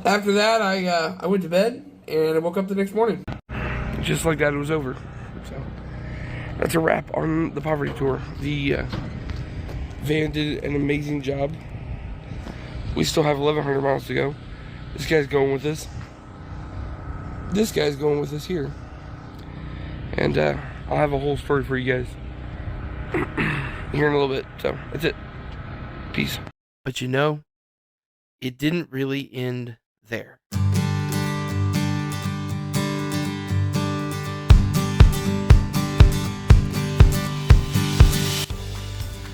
After that, I went to bed and I woke up the next morning. Just like that, it was over. So that's a wrap on the poverty tour. The van did an amazing job. We still have 1,100 miles to go. This guy's going with us. This guy's going with us here. And I'll have a whole story for you guys here in a little bit. So that's it. Peace. But you know, it didn't really end there.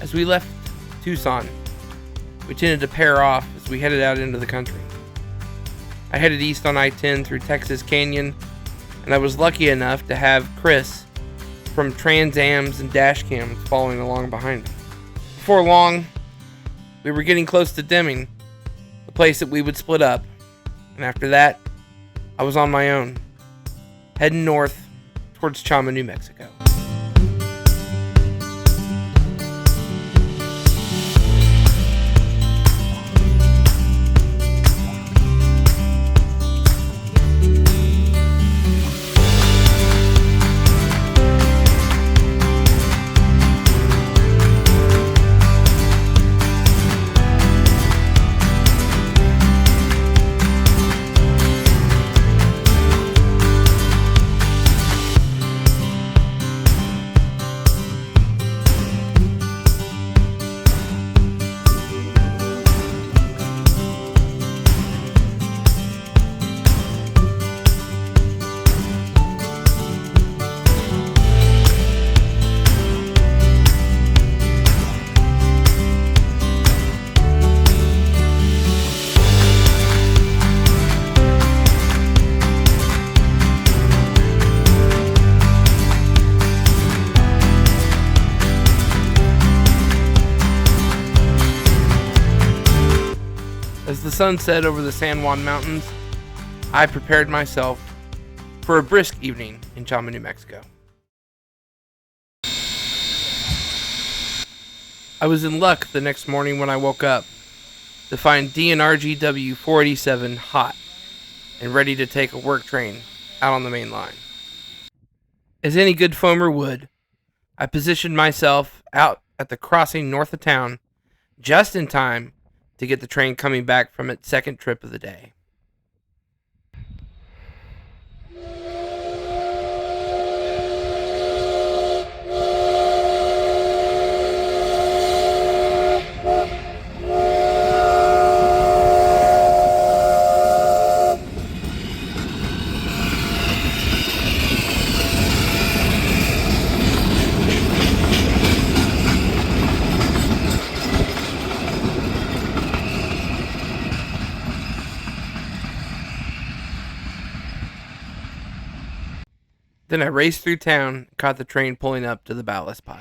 As we left Tucson, we tended to pair off as we headed out into the country. I headed east on I-10 through Texas Canyon, and I was lucky enough to have Chris from Trans Ams and Dash Cams following along behind me. Before long, we were getting close to Deming, the place that we would split up, and after that, I was on my own, heading north towards Chama, New Mexico. As the sun set over the San Juan Mountains, I prepared myself for a brisk evening in Chama, New Mexico. I was in luck the next morning when I woke up to find DNRGW 487 hot and ready to take a work train out on the main line. As any good foamer would, I positioned myself out at the crossing north of town just in time to get the train coming back from its second trip of the day. Then I raced through town and caught the train pulling up to the ballast pile.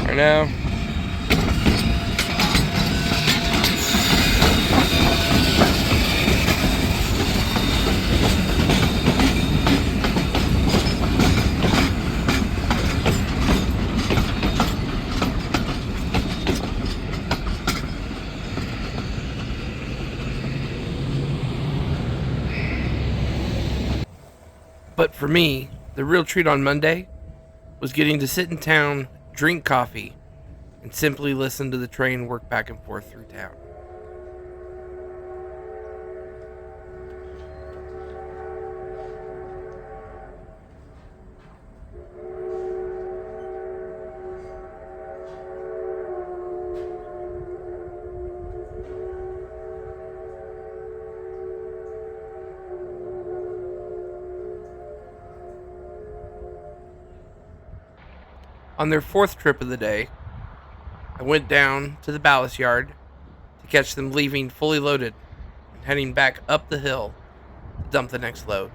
Right now. But for me, the real treat on Monday was getting to sit in town, drink coffee, and simply listen to the train work back and forth through town. On their fourth trip of the day, I went down to the ballast yard to catch them leaving fully loaded and heading back up the hill to dump the next load.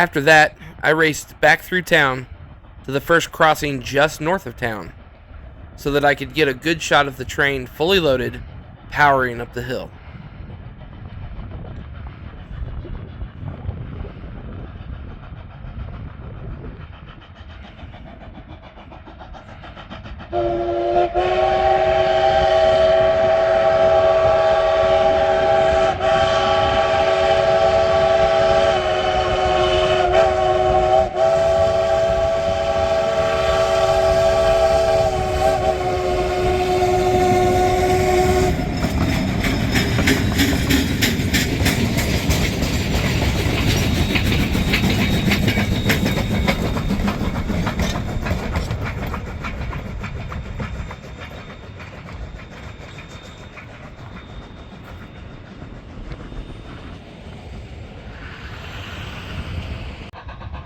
After that, I raced back through town to the first crossing just north of town so that I could get a good shot of the train fully loaded, powering up the hill.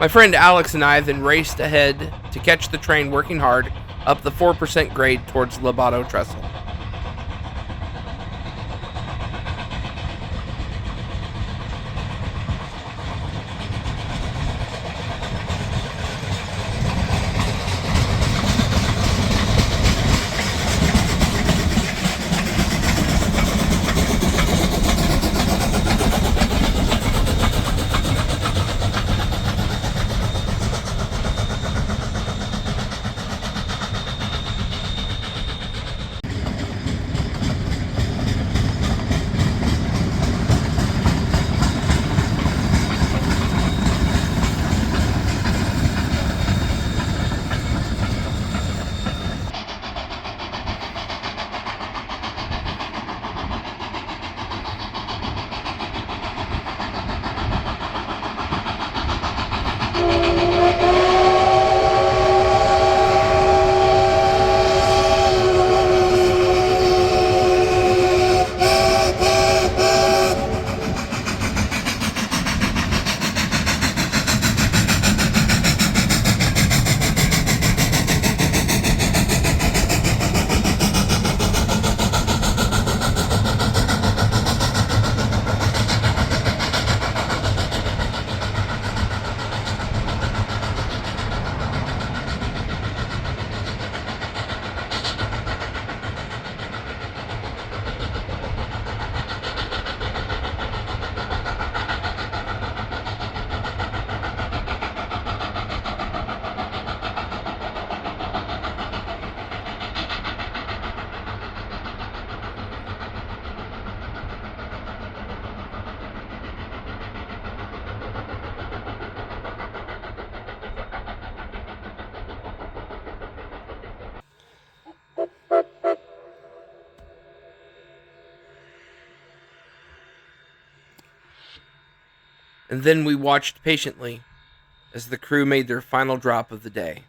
My friend Alex and I then raced ahead to catch the train working hard up the 4% grade towards Lobato Trestle. And then we watched patiently as the crew made their final drop of the day.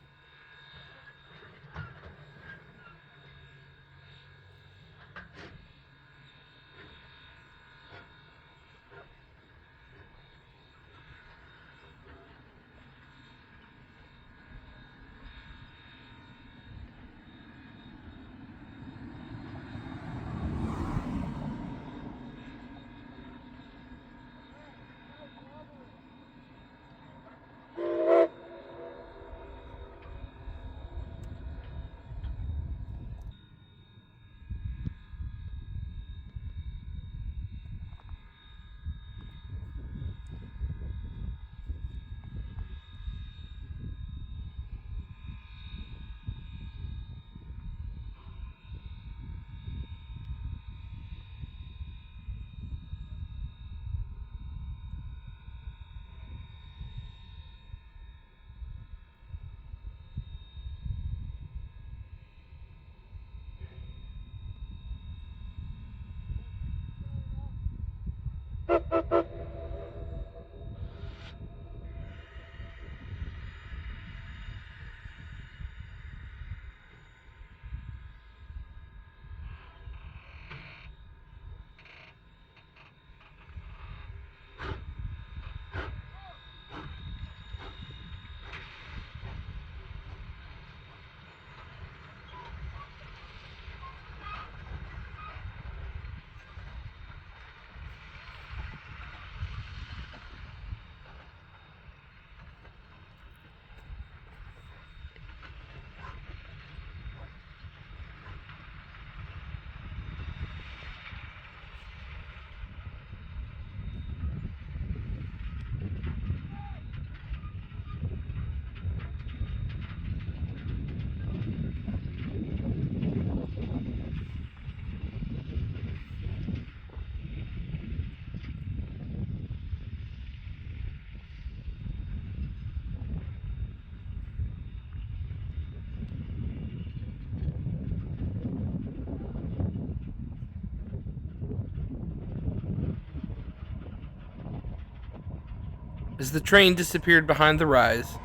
As the train disappeared behind the rise,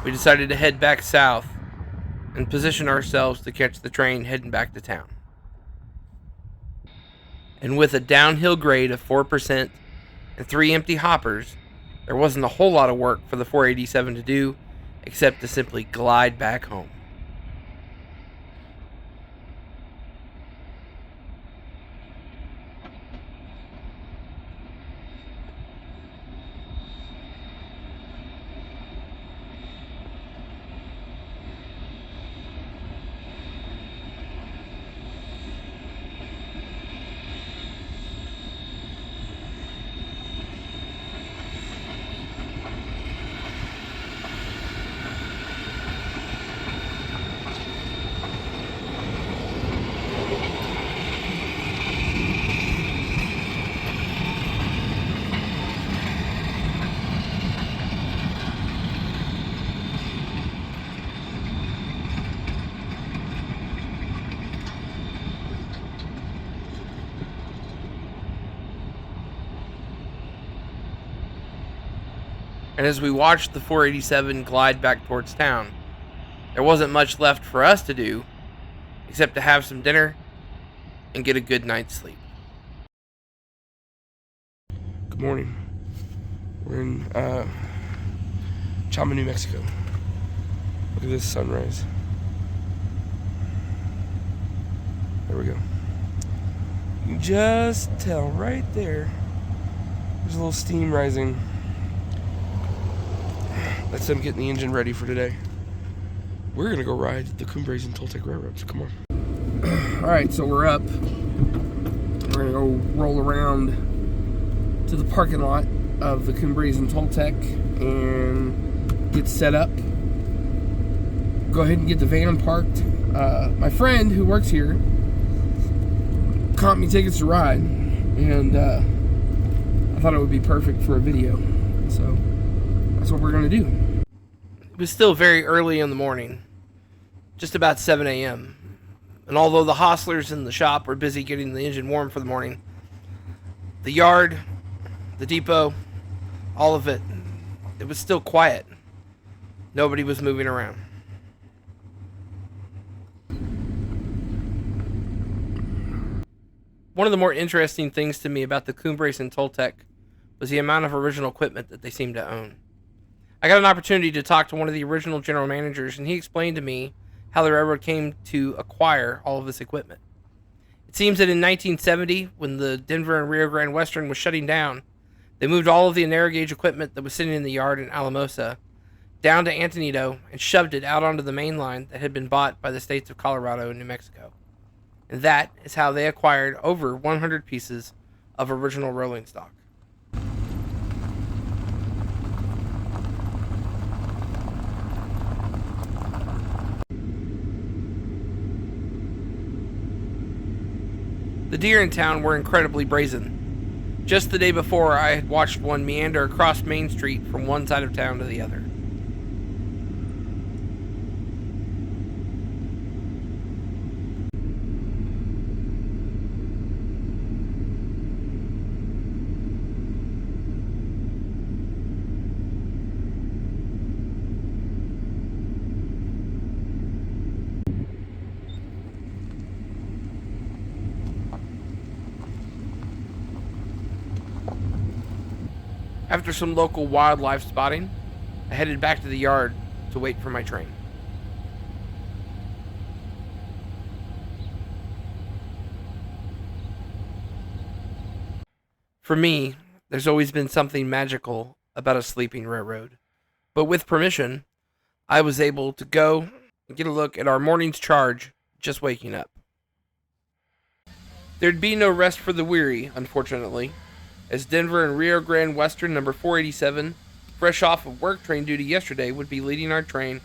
we decided to head back south and position ourselves to catch the train heading back to town. And with a downhill grade of 4% and 3 empty hoppers, there wasn't a whole lot of work for the 487 to do except to simply glide back home. And as we watched the 487 glide back towards town, there wasn't much left for us to do except to have some dinner and get a good night's sleep. Good morning. We're in Chama, New Mexico. Look at this sunrise. There we go. You can just tell right there. There's a little steam rising. That's them getting the engine ready for today. We're gonna go ride the Cumbres Toltec Railroad, so come on. Alright, so we're up. We're gonna go roll around to the parking lot of the Cumbres Toltec and get set up. Go ahead and get the van parked. My friend who works here caught me tickets to ride, and I thought it would be perfect for a video. So that's what we're gonna do. It was still very early in the morning, just about 7 a.m. And although the hostlers in the shop were busy getting the engine warm for the morning, the yard, the depot, all of it, it was still quiet. Nobody was moving around. One of the more interesting things to me about the Cumbres Toltec was the amount of original equipment that they seemed to own. I got an opportunity to talk to one of the original general managers, and he explained to me how the railroad came to acquire all of this equipment. It seems that in 1970, when the Denver and Rio Grande Western was shutting down, they moved all of the narrow gauge equipment that was sitting in the yard in Alamosa down to Antonito and shoved it out onto the main line that had been bought by the states of Colorado and New Mexico. And that is how they acquired over 100 pieces of original rolling stock. The deer in town were incredibly brazen. Just the day before, I had watched one meander across Main Street from one side of town to the other. After some local wildlife spotting, I headed back to the yard to wait for my train. For me, there's always been something magical about a sleeping railroad. But with permission, I was able to go and get a look at our morning's charge just waking up. There'd be no rest for the weary, unfortunately, as Denver and Rio Grande Western number 487, fresh off of work train duty yesterday, would be leading our train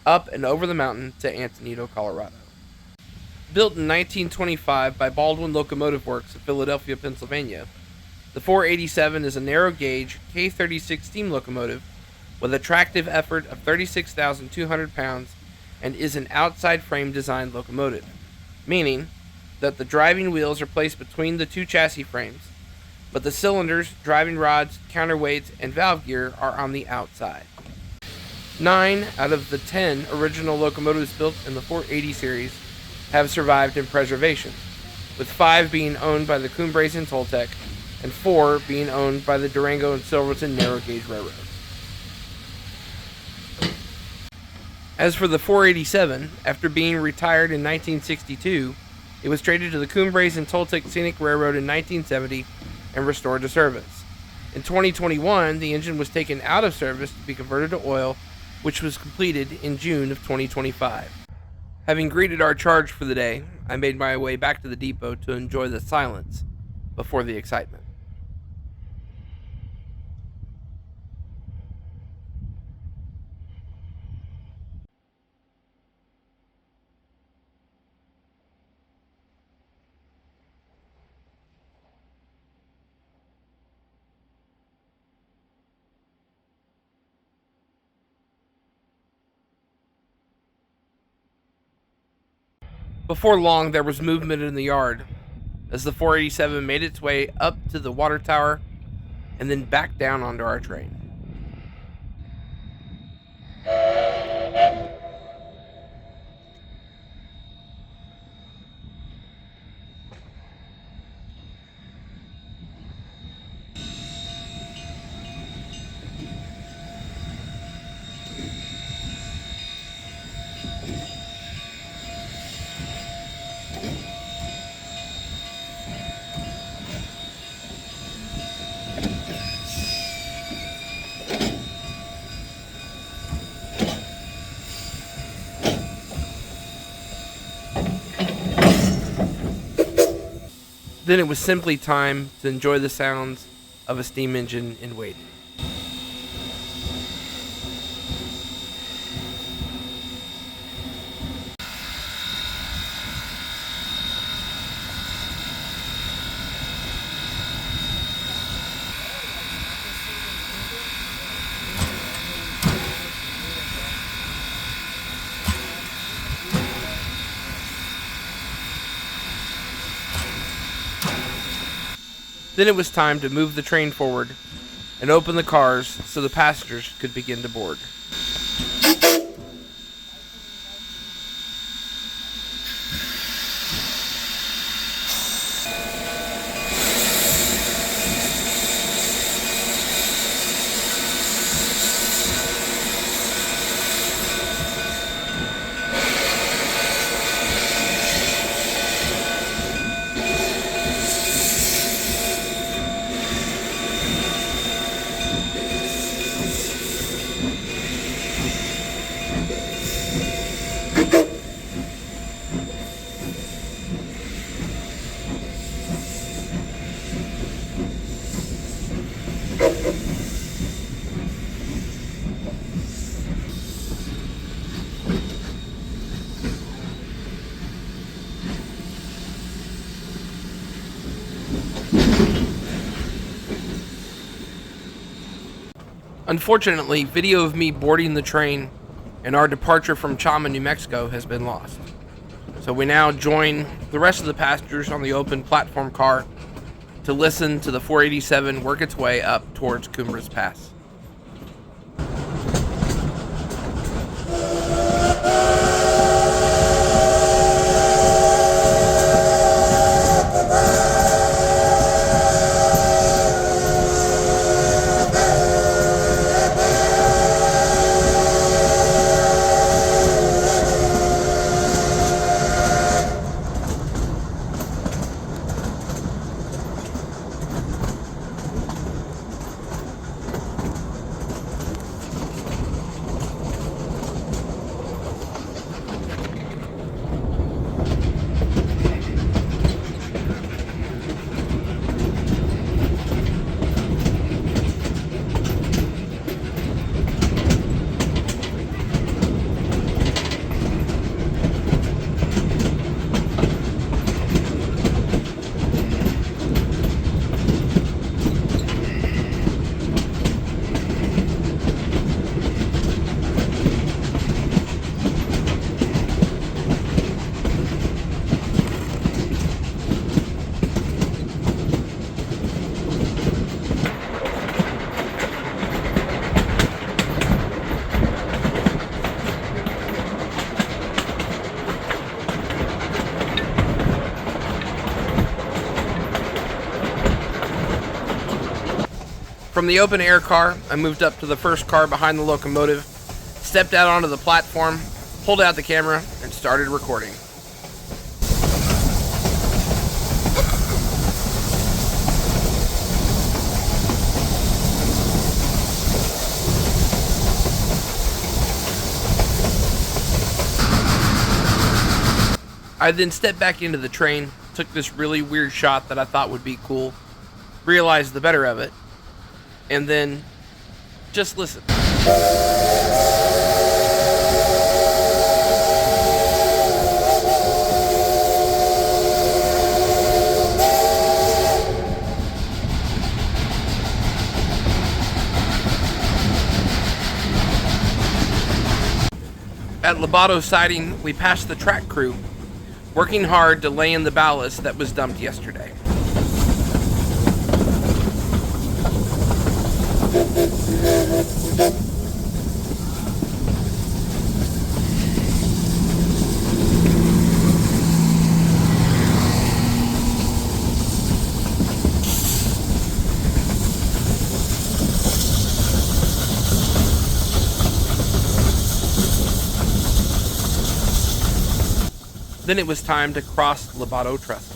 up and over the mountain to Antonito, Colorado. Built in 1925 by Baldwin Locomotive Works of Philadelphia, Pennsylvania, the 487 is a narrow-gauge K36 steam locomotive with a tractive effort of 36,200 pounds and is an outside-frame designed locomotive, meaning that the driving wheels are placed between the two chassis frames. but the cylinders, driving rods, counterweights, and valve gear are on the outside. 9 out of the 10 original locomotives built in the 480 series have survived in preservation, with 5 being owned by the Cumbres and Toltec, and 4 being owned by the Durango and Silverton Narrow Gauge Railroad. As for the 487, after being retired in 1962, it was traded to the Cumbres and Toltec Scenic Railroad in 1970 and restored to service. In 2021, the engine was taken out of service to be converted to oil, which was completed in June of 2025. Having greeted our charge for the day, I made my way back to the depot to enjoy the silence before the excitement. Before long, there was movement in the yard as the 487 made its way up to the water tower and then back down onto our train. Then it was simply time to enjoy the sounds of a steam engine in waiting. Then it was time to move the train forward and open the cars so the passengers could begin to board. Unfortunately, video of me boarding the train and our departure from Chama, New Mexico has been lost. So we now join the rest of the passengers on the open platform car to listen to the 487 work its way up towards Cumbres Pass. From the open air car, I moved up to the first car behind the locomotive, stepped out onto the platform, pulled out the camera, and started recording. I then stepped back into the train, took this really weird shot that I thought would be cool, realized the better of it, and then just listen. At Lobato siding, we passed the track crew, working hard to lay in the ballast that was dumped yesterday. Then it was time to cross Lobato Trestle.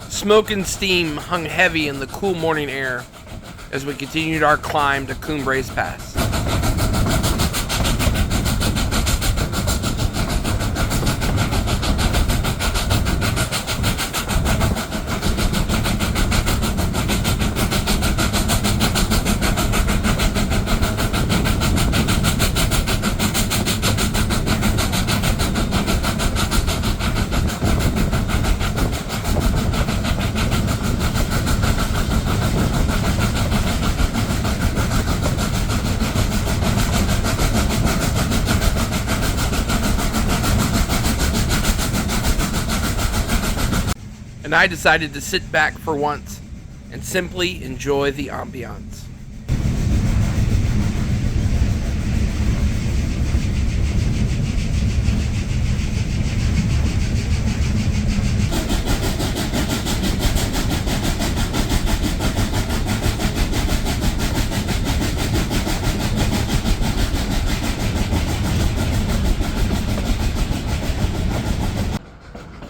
Smoke and steam hung heavy in the cool morning air as we continued our climb to Cumbres Pass. And I decided to sit back for once and simply enjoy the ambiance.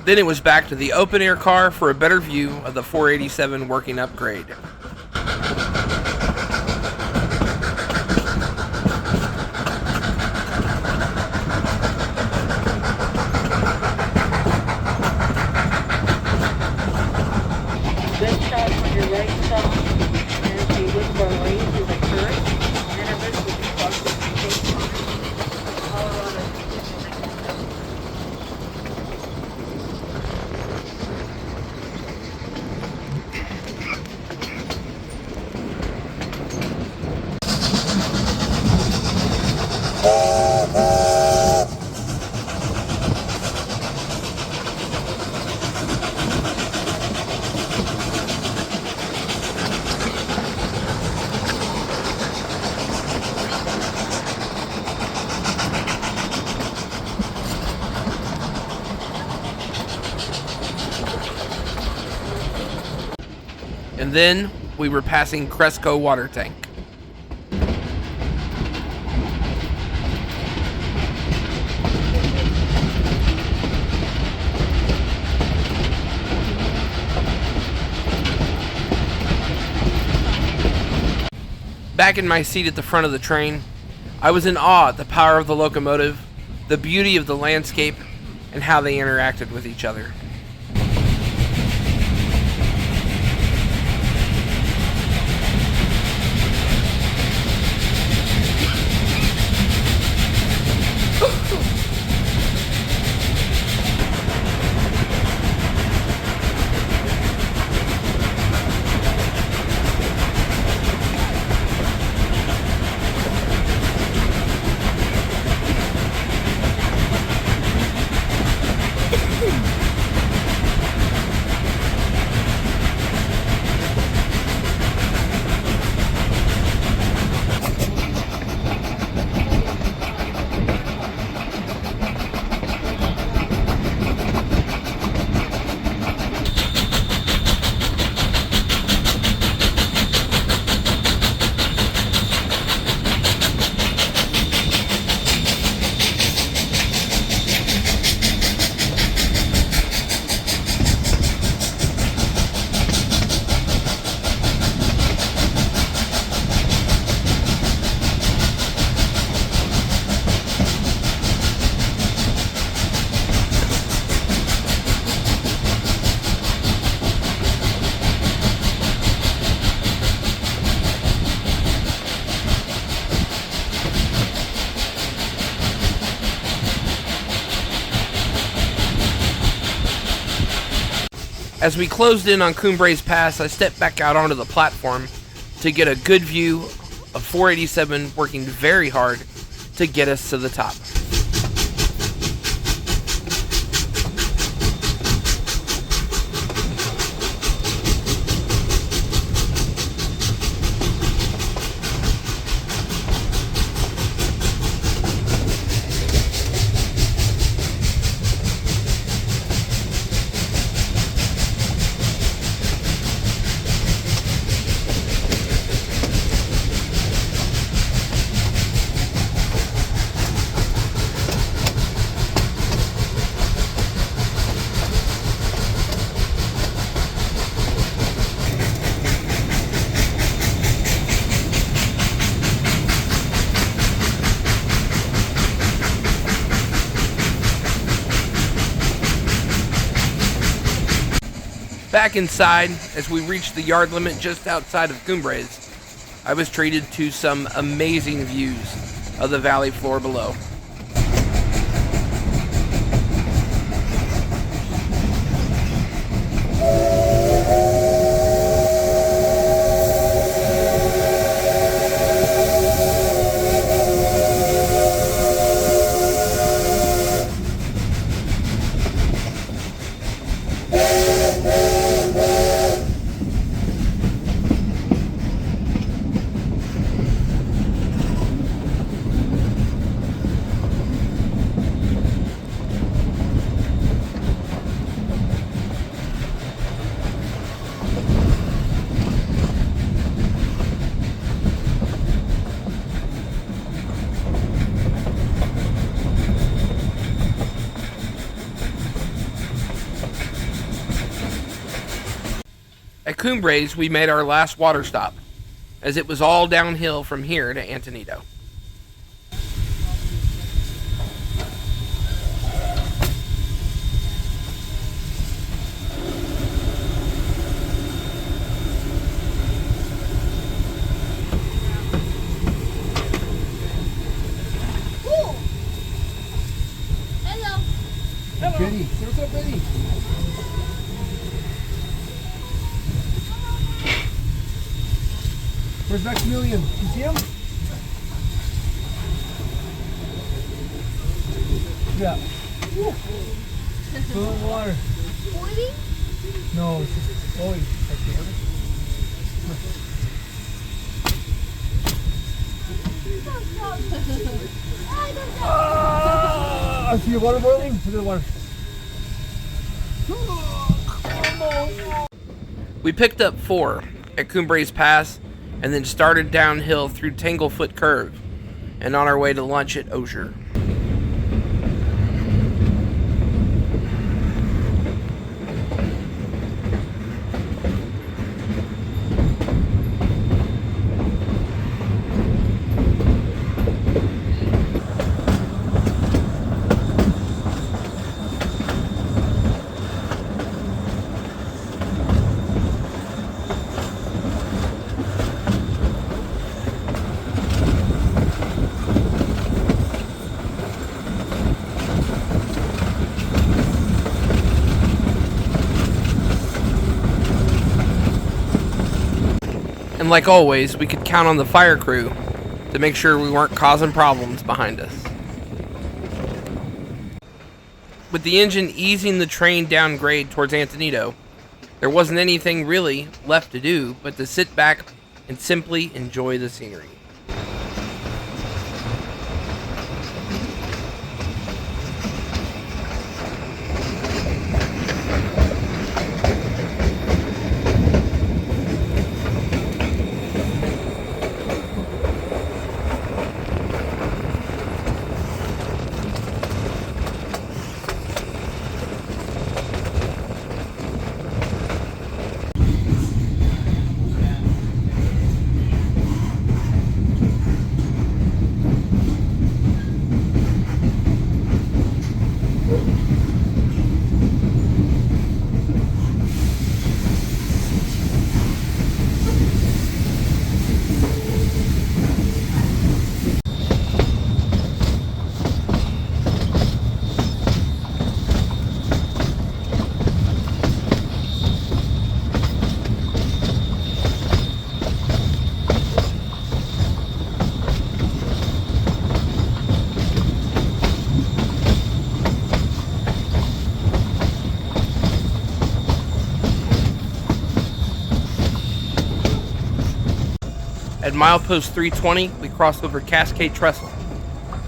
Then it was back to the open-air car for a better view of the 487 working upgrade. Good shot on your right side, and see which runway to the current. Intervals will be crossed at the same time. Colorado. And then we were passing Cresco water tank. Back in my seat at the front of the train, I was in awe at the power of the locomotive, the beauty of the landscape, and how they interacted with each other. As we closed in on Cumbres Pass, I stepped back out onto the platform to get a good view of 487 working very hard to get us to the top. Back inside, as we reached the yard limit just outside of Cumbres, I was treated to some amazing views of the valley floor below. Cumbres, we made our last water stop, as it was all downhill from here to Antonito. Benny, say what's up, Benny. Where's Maximilian? You see him? Yeah. Fill in the water. No, it's just always like the I see your water boiling. Look at the water. We picked up 4 at Cumbres Pass and then started downhill through Tanglefoot Curve and on our way to lunch at Osier. And like always, we could count on the fire crew to make sure we weren't causing problems behind us. With the engine easing the train down grade towards Antonito, there wasn't anything really left to do but to sit back and simply enjoy the scenery. At milepost 320, we crossed over Cascade Trestle,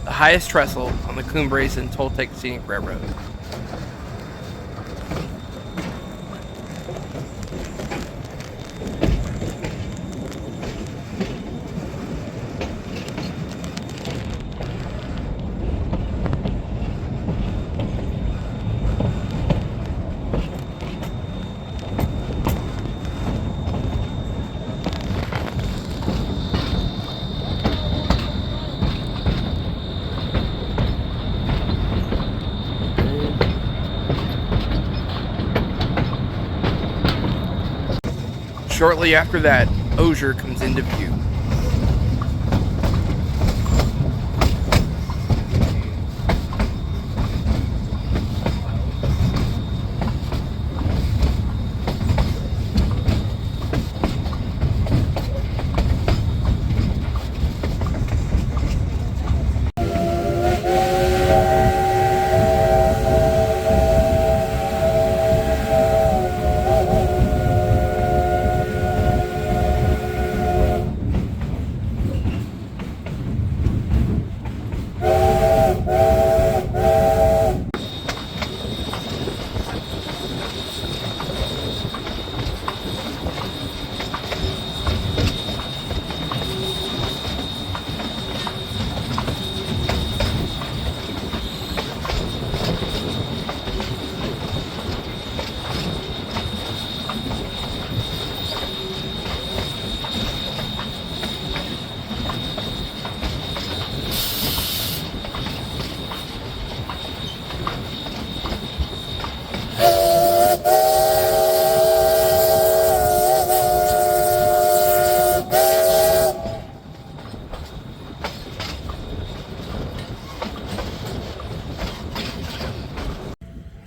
the highest trestle on the Cumbres and Toltec Scenic Railroad. Shortly after that, Osier comes into view.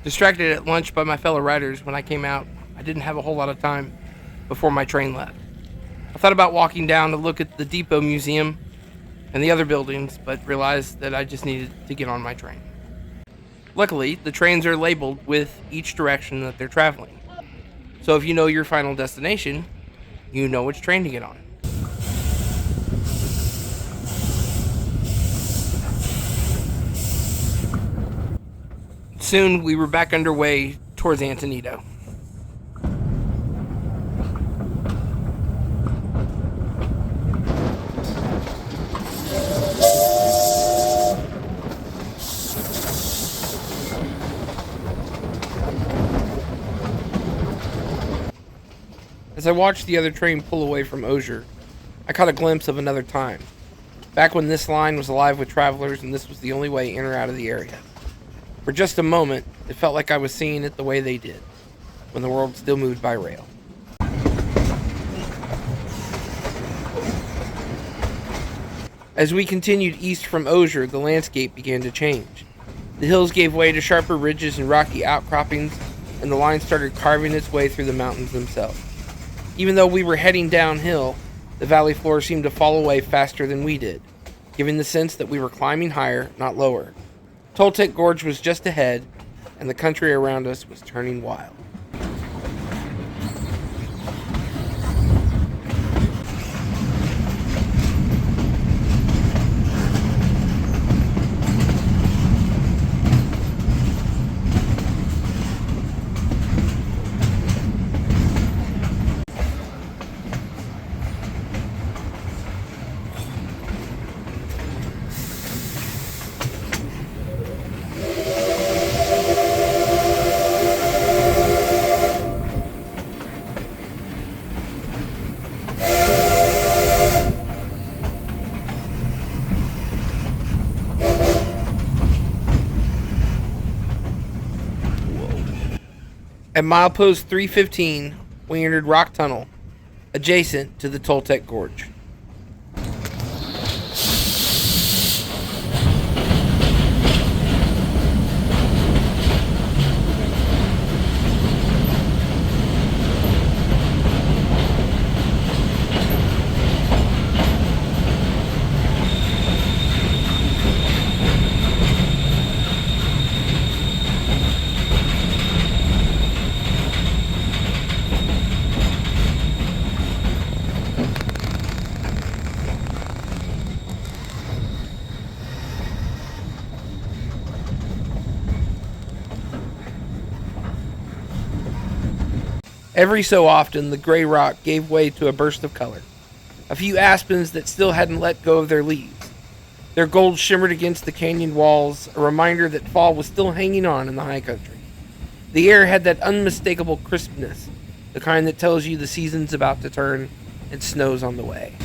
Distracted at lunch by my fellow riders, when I came out, I didn't have a whole lot of time before my train left. I thought about walking down to look at the Depot Museum and the other buildings, but realized that I just needed to get on my train. Luckily, the trains are labeled with each direction that they're traveling. So if you know your final destination, you know which train to get on. Soon, we were back underway towards Antonito. As I watched the other train pull away from Osier, I caught a glimpse of another time, back when this line was alive with travelers and this was the only way in or out of the area. For just a moment, it felt like I was seeing it the way they did, when the world still moved by rail. As we continued east from Osier, the landscape began to change. The hills gave way to sharper ridges and rocky outcroppings, and the line started carving its way through the mountains themselves. Even though we were heading downhill, the valley floor seemed to fall away faster than we did, giving the sense that we were climbing higher, not lower. Toltec Gorge was just ahead, and the country around us was turning wild. At milepost 315, we entered Rock Tunnel, adjacent to the Toltec Gorge. Every so often, the gray rock gave way to a burst of color. A few aspens that still hadn't let go of their leaves. Their gold shimmered against the canyon walls, a reminder that fall was still hanging on in the high country. The air had that unmistakable crispness, the kind that tells you the season's about to turn and snow's on the way.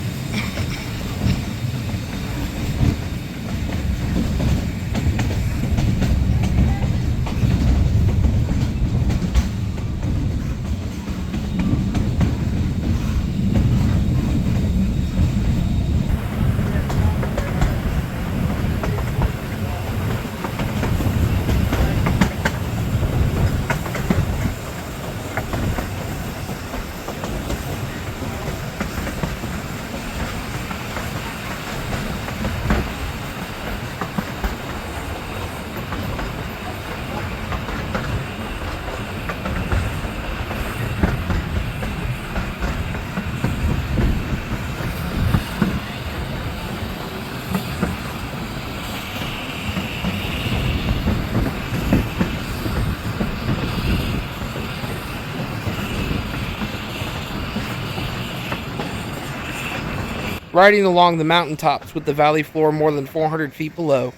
Riding along the mountaintops with the valley floor more than 400 feet below,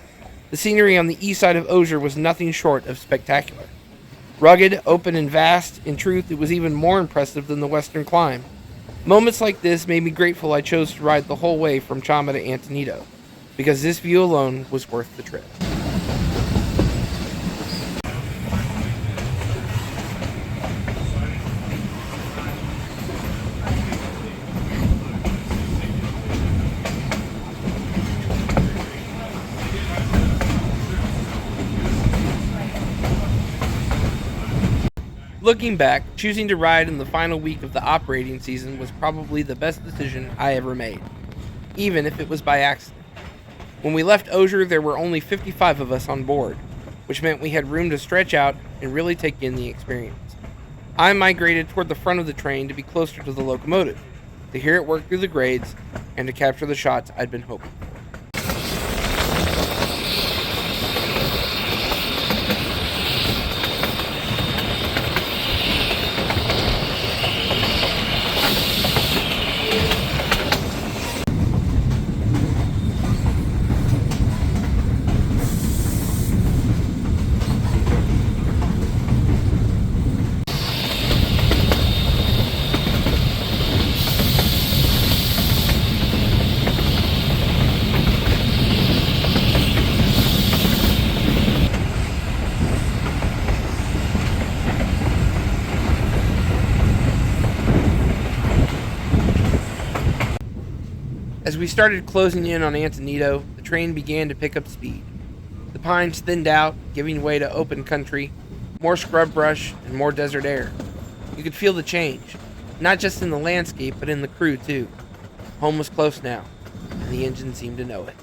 the scenery on the east side of Osier was nothing short of spectacular. Rugged, open, and vast, in truth, it was even more impressive than the western climb. Moments like this made me grateful I chose to ride the whole way from Chama to Antonito, because this view alone was worth the trip. Looking back, choosing to ride in the final week of the operating season was probably the best decision I ever made, even if it was by accident. When we left Osier, there were only 55 of us on board, which meant we had room to stretch out and really take in the experience. I migrated toward the front of the train to be closer to the locomotive, to hear it work through the grades, and to capture the shots I'd been hoping for. As we started closing in on Antonito, the train began to pick up speed. The pines thinned out, giving way to open country, more scrub brush, and more desert air. You could feel the change, not just in the landscape, but in the crew too. Home was close now, and the engine seemed to know it.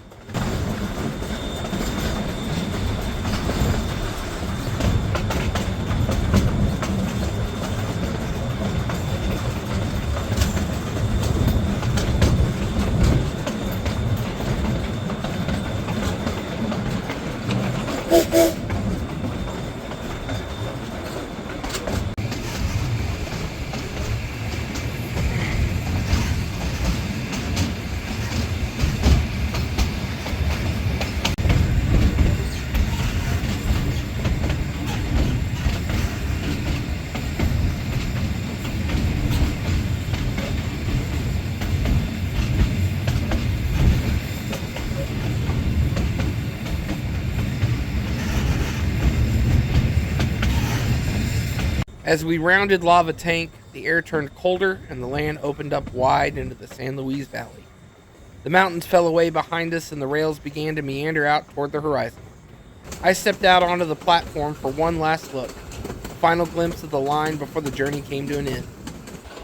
As we rounded Lava Tank, the air turned colder and the land opened up wide into the San Luis Valley. The mountains fell away behind us and the rails began to meander out toward the horizon. I stepped out onto the platform for one last look, a final glimpse of the line before the journey came to an end.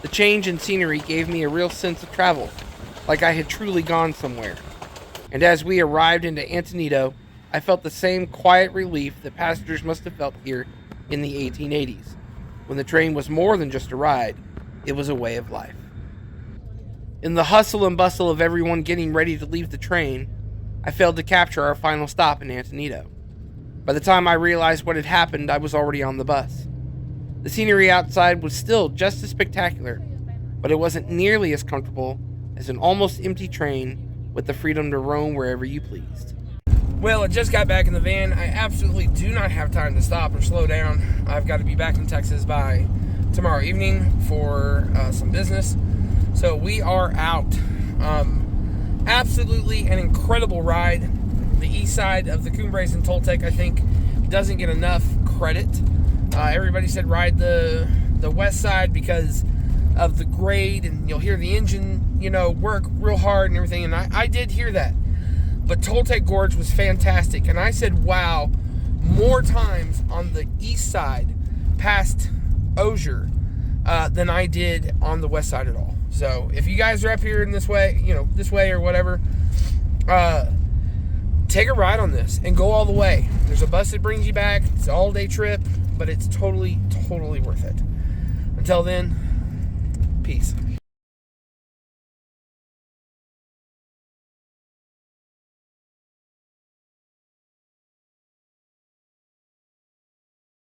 The change in scenery gave me a real sense of travel, like I had truly gone somewhere. And as we arrived into Antonito, I felt the same quiet relief that passengers must have felt here in the 1880s. When the train was more than just a ride, it was a way of life. In the hustle and bustle of everyone getting ready to leave the train, I failed to capture our final stop in Antonito. By the time I realized what had happened, I was already on the bus. The scenery outside was still just as spectacular, but it wasn't nearly as comfortable as an almost empty train with the freedom to roam wherever you pleased. Well, I just got back in the van. I absolutely do not have time to stop or slow down. I've got to be back in Texas by tomorrow evening for some business. So we are out. Absolutely an incredible ride. The east side of the Cumbres and Toltec, I think, doesn't get enough credit. Everybody said ride the west side because of the grade, and you'll hear the engine, work real hard and everything. And I did hear that. But Toltec Gorge was fantastic, and I said wow more times on the east side past Osier than I did on the west side at all. So if you guys are up here in this way, this way or whatever, take a ride on this and go all the way. There's a bus that brings you back. It's an all-day trip, but it's totally, totally worth it. Until then, peace.